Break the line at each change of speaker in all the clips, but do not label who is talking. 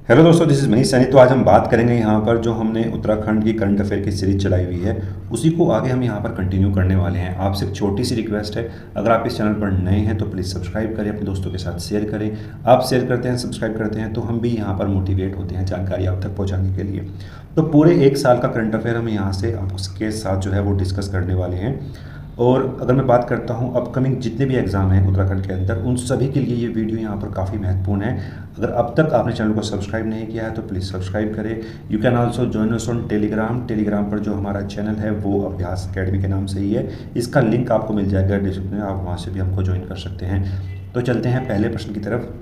Hello दोस्तों, this is Manish Saini. तो आज हम बात करेंगे यहाँ पर जो हमने उत्तराखंड की करंट अफेयर की सीरीज चलाई हुई है उसी को आगे हम यहाँ पर कंटिन्यू करने वाले हैं। आपसे एक छोटी सी रिक्वेस्ट है, अगर आप इस चैनल पर नए हैं तो प्लीज़ सब्सक्राइब करें, अपने दोस्तों के साथ शेयर करें। आप शेयर करते हैं, सब्सक्राइब करते हैं तो हम भी यहाँ पर मोटिवेट होते हैं जानकारी आप तक पहुँचाने के लिए। तो पूरे एक साल का करंट अफेयर हम यहाँ से आपके साथ जो है वो डिस्कस करने वाले हैं। और अगर मैं बात करता हूं अपकमिंग जितने भी एग्ज़ाम हैं उत्तराखंड के अंदर, उन सभी के लिए ये वीडियो यहाँ पर काफ़ी महत्वपूर्ण है। अगर अब तक आपने चैनल को सब्सक्राइब नहीं किया है तो प्लीज़ सब्सक्राइब करें। You can also join us on Telegram पर जो हमारा चैनल है वो अभ्यास अकेडमी के नाम से ही है। इसका लिंक आपको मिल जाएगा डिस्क्रिप्शन में, आप वहाँ से भी हमको ज्वाइन कर सकते हैं। तो चलते हैं पहले प्रश्न की तरफ।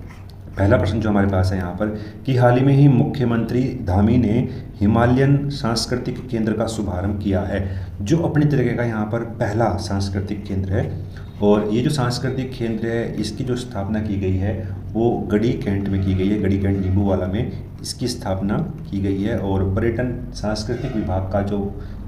पहला प्रश्न जो हमारे पास है यहाँ पर कि हाल ही में ही मुख्यमंत्री धामी ने हिमालयन सांस्कृतिक केंद्र का शुभारंभ किया है, जो अपने तरीके का यहाँ पर पहला सांस्कृतिक केंद्र है। और ये जो सांस्कृतिक केंद्र है इसकी जो स्थापना की गई है वो गढ़ी कैंट में की गई है। गढ़ी कैंट नींबूवाला में इसकी स्थापना की गई है। और पर्यटन सांस्कृतिक विभाग का जो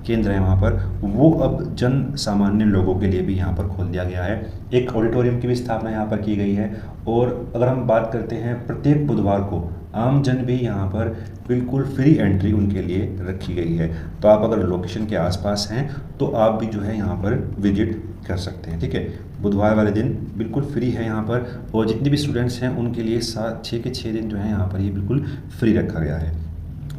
केंद्र है वहाँ पर वो अब जन सामान्य लोगों के लिए भी यहाँ पर खोल दिया गया है। एक ऑडिटोरियम की भी स्थापना यहाँ पर की गई है। और अगर हम बात करते हैं प्रत्येक बुधवार को आम जन भी यहाँ पर बिल्कुल फ्री एंट्री उनके लिए रखी गई है। तो आप अगर लोकेशन के आसपास हैं तो आप भी जो है यहाँ पर विजिट कर सकते हैं। ठीक है, बुधवार वाले दिन बिल्कुल फ्री है यहाँ पर। और जितने भी स्टूडेंट्स हैं उनके लिए 6 के 6 दिन जो है यहाँ पर ये बिल्कुल फ्री रखा गया है।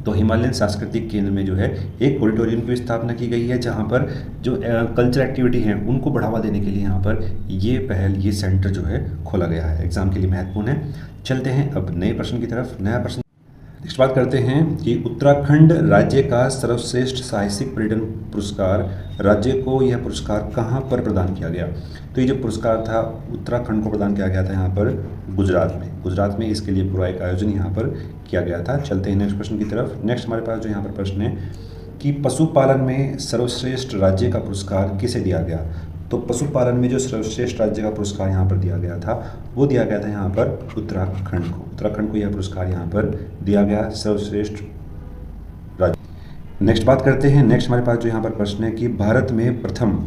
तो हिमालयन सांस्कृतिक केंद्र में जो है एक ऑडिटोरियम की स्थापना की गई है, जहाँ पर जो कल्चर एक्टिविटी हैं उनको बढ़ावा देने के लिए यहाँ पर ये पहल, ये सेंटर जो है खोला गया है। एग्जाम के लिए महत्वपूर्ण है। चलते हैं अब नए प्रश्न की तरफ। नया प्रश्न नेक्स्ट बात करते हैं कि उत्तराखंड राज्य का सर्वश्रेष्ठ साहसिक पर्यटन पुरस्कार, राज्य को यह पुरस्कार कहाँ पर प्रदान किया गया। तो ये जो पुरस्कार था उत्तराखंड को प्रदान किया गया था यहाँ पर गुजरात में इसके लिए पूरा एक आयोजन यहाँ पर किया गया था। चलते हैं नेक्स्ट प्रश्न की तरफ। नेक्स्ट हमारे पास जो यहाँ पर प्रश्न है कि पशुपालन में सर्वश्रेष्ठ राज्य का पुरस्कार किसे दिया गया। तो पशुपालन में जो सर्वश्रेष्ठ राज्य का पुरस्कार यहाँ पर दिया गया था वो दिया गया था यहाँ पर उत्तराखंड को यह पुरस्कार यहाँ पर दिया गया, सर्वश्रेष्ठ राज्य। नेक्स्ट बात करते हैं। नेक्स्ट हमारे पास जो यहाँ पर प्रश्न है कि भारत में प्रथम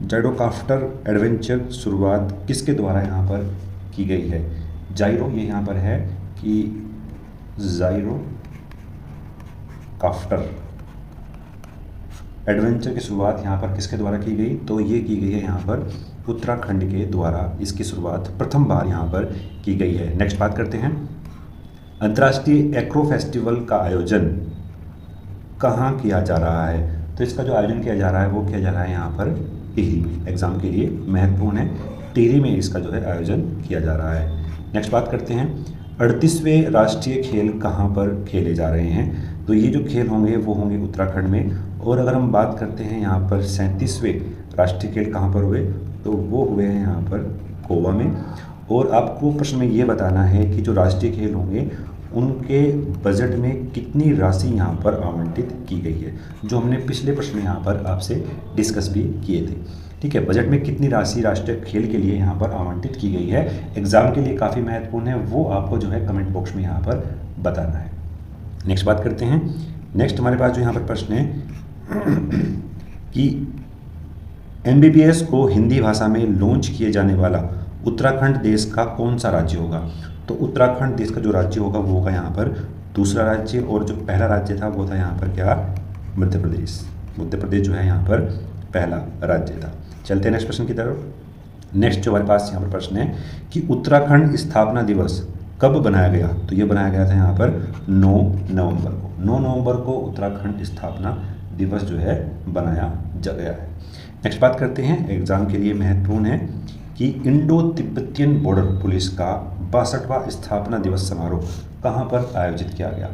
जाइरोकाप्टर एडवेंचर शुरुआत किसके द्वारा यहाँ पर की गई है। जाइरो ये यहाँ पर है कि जाइरोकाप्टर एडवेंचर की शुरुआत यहाँ पर किसके द्वारा की गई। तो ये की गई है यहाँ पर उत्तराखंड के द्वारा, इसकी शुरुआत प्रथम बार यहाँ पर की गई है। नेक्स्ट बात करते हैं अंतर्राष्ट्रीय एक्रो फेस्टिवल का आयोजन कहाँ किया जा रहा है। तो इसका जो आयोजन किया जा रहा है वो किया जा रहा है यहाँ पर टिहरी में। एग्जाम के लिए महत्वपूर्ण है, टिहरी में इसका जो है आयोजन किया जा रहा है। नेक्स्ट बात करते हैं 38वें राष्ट्रीय खेल कहाँ पर खेले जा रहे हैं। तो ये जो खेल होंगे वो होंगे उत्तराखंड में। और अगर हम बात करते हैं यहाँ पर 37वें राष्ट्रीय खेल कहाँ पर हुए, तो वो हुए हैं यहाँ पर गोवा में। और आपको प्रश्न में ये बताना है कि जो राष्ट्रीय खेल होंगे उनके बजट में कितनी राशि यहाँ पर आवंटित की गई है, जो हमने पिछले प्रश्न में यहाँ पर आपसे डिस्कस भी किए थे। ठीक है, बजट में कितनी राशि राष्ट्रीय खेल के लिए यहाँ पर आवंटित की गई है, एग्जाम के लिए काफ़ी महत्वपूर्ण है, वो आपको जो है कमेंट बॉक्स में यहाँ पर बताना है। नेक्स्ट बात करते हैं। नेक्स्ट हमारे पास जो यहाँ पर प्रश्न है कि MBBS को हिंदी भाषा में लॉन्च किए जाने वाला उत्तराखंड देश का कौन सा राज्य होगा। तो उत्तराखंड देश का जो राज्य होगा वो होगा यहाँ पर दूसरा राज्य। और जो पहला राज्य था वो था यहाँ पर क्या, मध्य प्रदेश जो है यहाँ पर पहला राज्य था। चलते हैं नेक्स्ट प्रश्न की तरफ। नेक्स्ट जो हमारे पास यहाँ पर प्रश्न है कि उत्तराखंड स्थापना दिवस कब बनाया गया। तो ये बनाया गया था यहाँ पर 9 नवंबर को उत्तराखंड स्थापना दिवस जो है बनाया गया है। नेक्स्ट बात करते हैं, एग्जाम के लिए महत्वपूर्ण है कि इंडो तिब्बतियन बॉर्डर पुलिस का 62वां स्थापना दिवस समारोह कहाँ पर आयोजित किया गया।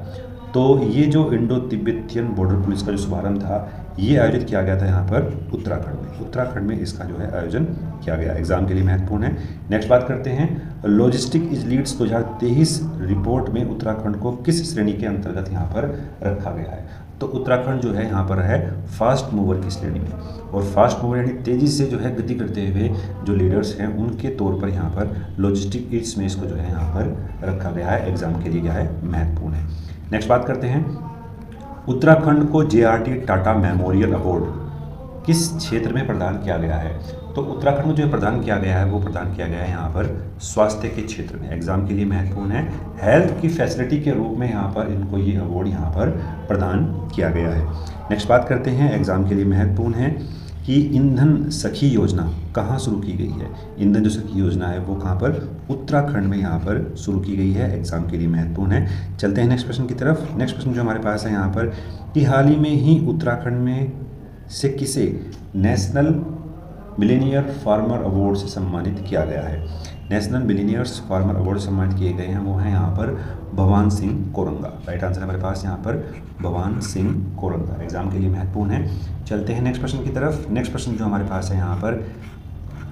तो ये जो इंडो तिब्बतियन बॉर्डर पुलिस का जो शुभारंभ था ये आयोजित किया गया था यहाँ पर उत्तराखंड में इसका जो है आयोजन किया गया। एग्जाम के लिए महत्वपूर्ण है। नेक्स्ट बात करते हैं लॉजिस्टिक इज लीड्स 2023 रिपोर्ट में उत्तराखंड को किस श्रेणी के अंतर्गत यहाँ पर रखा गया है। तो उत्तराखंड जो है यहाँ पर है फास्ट मूवर की श्रेणी में। और फास्ट मूवर यानी तेज़ी से जो है गति करते हुए जो लीडर्स हैं उनके तौर पर यहाँ पर लॉजिस्टिक ईड्स में इसको जो है यहाँ पर रखा गया है। एग्जाम के लिए क्या है, महत्वपूर्ण है। नेक्स्ट बात करते हैं उत्तराखंड को JRD टाटा मेमोरियल अवार्ड किस क्षेत्र में प्रदान किया गया है। तो उत्तराखंड में जो प्रदान किया गया है वो प्रदान किया गया है यहाँ पर स्वास्थ्य के क्षेत्र में, एग्जाम के लिए महत्वपूर्ण है। हेल्थ की फैसिलिटी के रूप में यहाँ पर इनको ये अवार्ड यहाँ पर प्रदान किया गया है। नेक्स्ट बात करते हैं, एग्जाम के लिए महत्वपूर्ण है कि ईंधन सखी योजना कहाँ शुरू की गई है। ईंधन जो सखी योजना है वो कहाँ पर, उत्तराखंड में यहाँ पर शुरू की गई है, एग्जाम के लिए महत्वपूर्ण है। चलते हैं नेक्स्ट प्रश्न की तरफ। नेक्स्ट प्रश्न जो हमारे पास है यहाँ पर कि हाल ही में ही उत्तराखंड में से किसे नेशनल मिलेनियर फार्मर अवार्ड से सम्मानित किया गया है। नेशनल मिलेनियर्स फार्मर अवार्ड सम्मानित किए गए हैं वो हैं यहाँ पर भवान सिंह कोरंगा। राइट आंसर हमारे पास यहाँ पर भवान सिंह कोरंगा, एग्जाम के लिए महत्वपूर्ण है। चलते हैं नेक्स्ट प्रश्न की तरफ। नेक्स्ट प्रश्न जो हमारे पास है यहाँ पर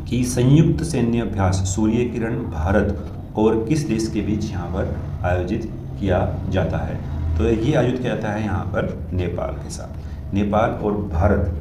कि संयुक्त सैन्य अभ्यास सूर्य किरण भारत और किस देश के बीच यहाँ पर आयोजित किया जाता है। तो ये आयोजित किया जाता है यहाँ पर नेपाल के साथ। नेपाल और भारत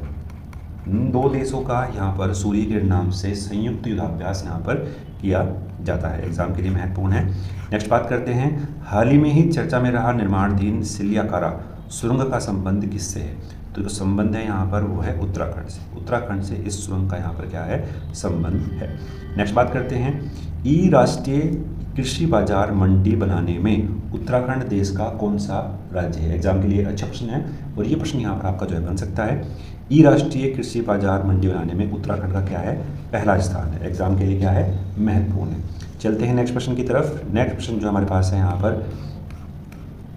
इन दो देशों का यहाँ पर सूर्य किरण नाम से संयुक्त युद्धाभ्यास यहाँ पर किया जाता है, एग्जाम के लिए महत्वपूर्ण है। नेक्स्ट बात करते हैं, हाल ही में ही चर्चा में रहा निर्माणाधीन सिलियाकारा सुरंग का संबंध किससे है। तो जो संबंध है यहाँ पर वो है उत्तराखंड से। उत्तराखंड से इस सुरंग का यहाँ पर क्या है, संबंध है। नेक्स्ट बात करते हैं, ई राष्ट्रीय कृषि बाजार मंडी बनाने में उत्तराखंड देश का कौन सा राज्य है। एग्जाम के लिए अच्छा प्रश्न है और ये प्रश्न यहाँ पर आपका जो है बन सकता है। ई राष्ट्रीय कृषि बाजार मंडी बनाने में उत्तराखंड का क्या है, पहला स्थान है, एग्जाम के लिए क्या है, महत्वपूर्ण है। चलते हैं नेक्स्ट प्रश्न की तरफ। नेक्स्ट प्रश्न जो हमारे पास है यहाँ पर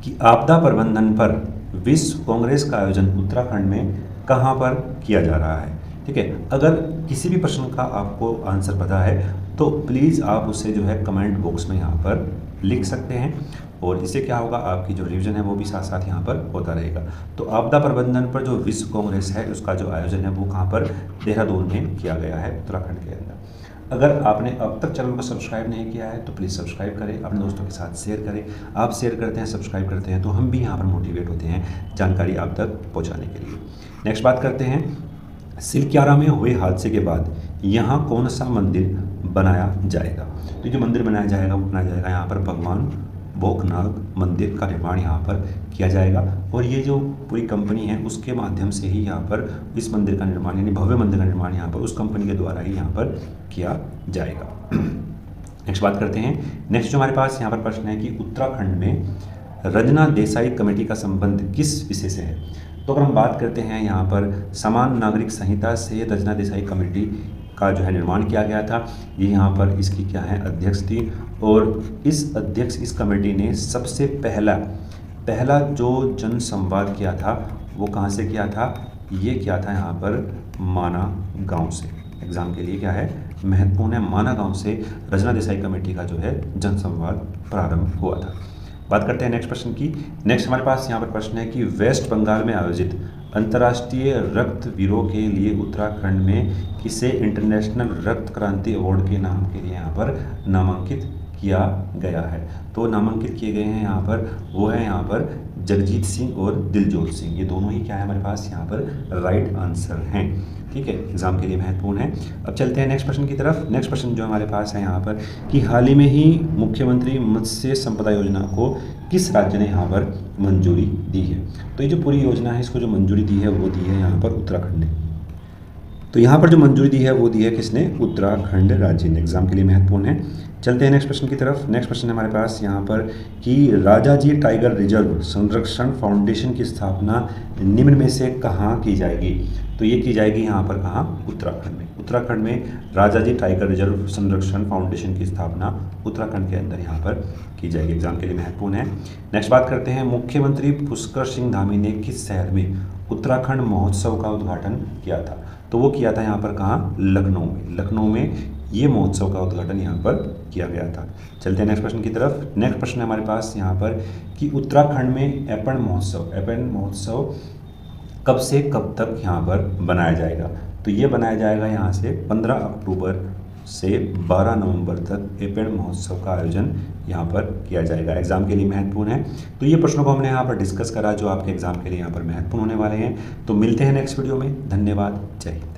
कि आपदा प्रबंधन पर विश्व कांग्रेस का आयोजन उत्तराखंड में कहाँ पर किया जा रहा है। ठीक है, अगर किसी भी प्रश्न का आपको आंसर पता है तो प्लीज़ आप उसे जो है कमेंट बॉक्स में यहाँ पर लिख सकते हैं और इससे क्या होगा, आपकी जो रिवीजन है वो भी साथ साथ यहाँ पर होता रहेगा। तो आपदा प्रबंधन पर जो विश्व कांग्रेस है उसका जो आयोजन है वो कहाँ पर, देहरादून में किया गया है, उत्तराखंड के अंदर। अगर आपने अब तक चैनल को सब्सक्राइब नहीं किया है तो प्लीज़ सब्सक्राइब करें, अपने दोस्तों के साथ शेयर करें। आप शेयर करते हैं, सब्सक्राइब करते हैं तो हम भी यहाँ पर मोटिवेट होते हैं जानकारी आप तक पहुँचाने के लिए। नेक्स्ट बात करते हैं, सिलक्यारा में हुए हादसे के बाद यहाँ कौन सा मंदिर बनाया जाएगा। तो जो मंदिर बनाया जाएगा वो बनाया जाएगा यहाँ पर भगवान भोकनाग मंदिर का निर्माण यहाँ पर किया जाएगा और ये जो पूरी कंपनी है उसके माध्यम से ही यहाँ पर इस मंदिर का निर्माण यानी भव्य मंदिर का निर्माण यहाँ पर उस कंपनी के द्वारा ही यहाँ पर किया जाएगा। नेक्स्ट बात करते हैं। नेक्स्ट जो हमारे पास यहाँ पर प्रश्न है कि उत्तराखंड में रजना देसाई कमेटी का संबंध किस विषय से है। तो अगर हम बात करते हैं यहाँ पर समान नागरिक संहिता से रजना देसाई कमेटी का जो है निर्माण किया गया था। ये यहाँ पर इसकी क्या है, अध्यक्ष थी और इस कमेटी ने सबसे पहला जो जन संवाद किया था वो कहाँ से किया था, ये किया था यहाँ पर माना गांव से। एग्जाम के लिए क्या है, महत्वपूर्ण है। माना गांव से रजना देसाई कमेटी का जो है जन संवाद प्रारंभ हुआ था। बात करते हैं नेक्स्ट प्रश्न की। नेक्स्ट हमारे पास यहाँ पर प्रश्न है कि वेस्ट बंगाल में आयोजित अंतर्राष्ट्रीय रक्तवीरों के लिए उत्तराखंड में किसे इंटरनेशनल रक्त क्रांति अवार्ड के नाम के लिए यहाँ पर नामांकित किया गया है। तो नामांकित किए गए हैं यहाँ पर वो है यहाँ पर जगजीत सिंह और दिलजोत सिंह। ये दोनों ही क्या है हमारे पास यहाँ पर राइट आंसर हैं। ठीक है, एग्जाम के लिए महत्वपूर्ण है। अब चलते हैं नेक्स्ट प्रश्न की तरफ। नेक्स्ट प्रश्न जो हमारे पास है यहाँ पर कि हाल ही में ही मुख्यमंत्री मत्स्य संपदा योजना को किस राज्य ने यहाँ पर मंजूरी दी है। तो ये जो पूरी योजना है इसको जो मंजूरी दी है वो दी है यहाँ पर उत्तराखंड ने। तो यहाँ पर जो मंजूरी दी है वो दी है किसने, उत्तराखंड राज्य ने। एग्जाम के लिए महत्वपूर्ण है। चलते हैं नेक्स्ट प्रश्न की तरफ। नेक्स्ट प्रश्न है हमारे पास यहाँ पर कि राजाजी टाइगर रिजर्व संरक्षण फाउंडेशन की स्थापना निम्न में से कहाँ की जाएगी। तो ये की जाएगी यहाँ पर कहाँ, उत्तराखंड में। उत्तराखंड में राजाजी टाइगर रिजर्व संरक्षण फाउंडेशन की स्थापना उत्तराखंड के अंदर यहाँ पर की जाएगी। एग्जाम के लिए महत्वपूर्ण है। नेक्स्ट बात करते हैं, मुख्यमंत्री पुष्कर सिंह धामी ने किस शहर में उत्तराखंड महोत्सव का उद्घाटन किया था। तो वो किया था यहाँ पर कहाँ, लखनऊ में। लखनऊ में ये महोत्सव का उद्घाटन यहाँ पर किया गया था। चलते हैं नेक्स्ट प्रश्न की तरफ। नेक्स्ट प्रश्न है हमारे पास यहाँ पर कि उत्तराखंड में एपन महोत्सव कब से कब तक यहाँ पर बनाया जाएगा। तो ये बनाया जाएगा यहाँ से 15 अक्टूबर से 12 नवंबर तक एपेड महोत्सव का आयोजन यहाँ पर किया जाएगा। एग्जाम के लिए महत्वपूर्ण है। तो ये प्रश्नों को हमने यहाँ पर डिस्कस करा जो आपके एग्जाम के लिए यहाँ पर महत्वपूर्ण होने वाले हैं। तो मिलते हैं नेक्स्ट वीडियो में। धन्यवाद, जय हिंद।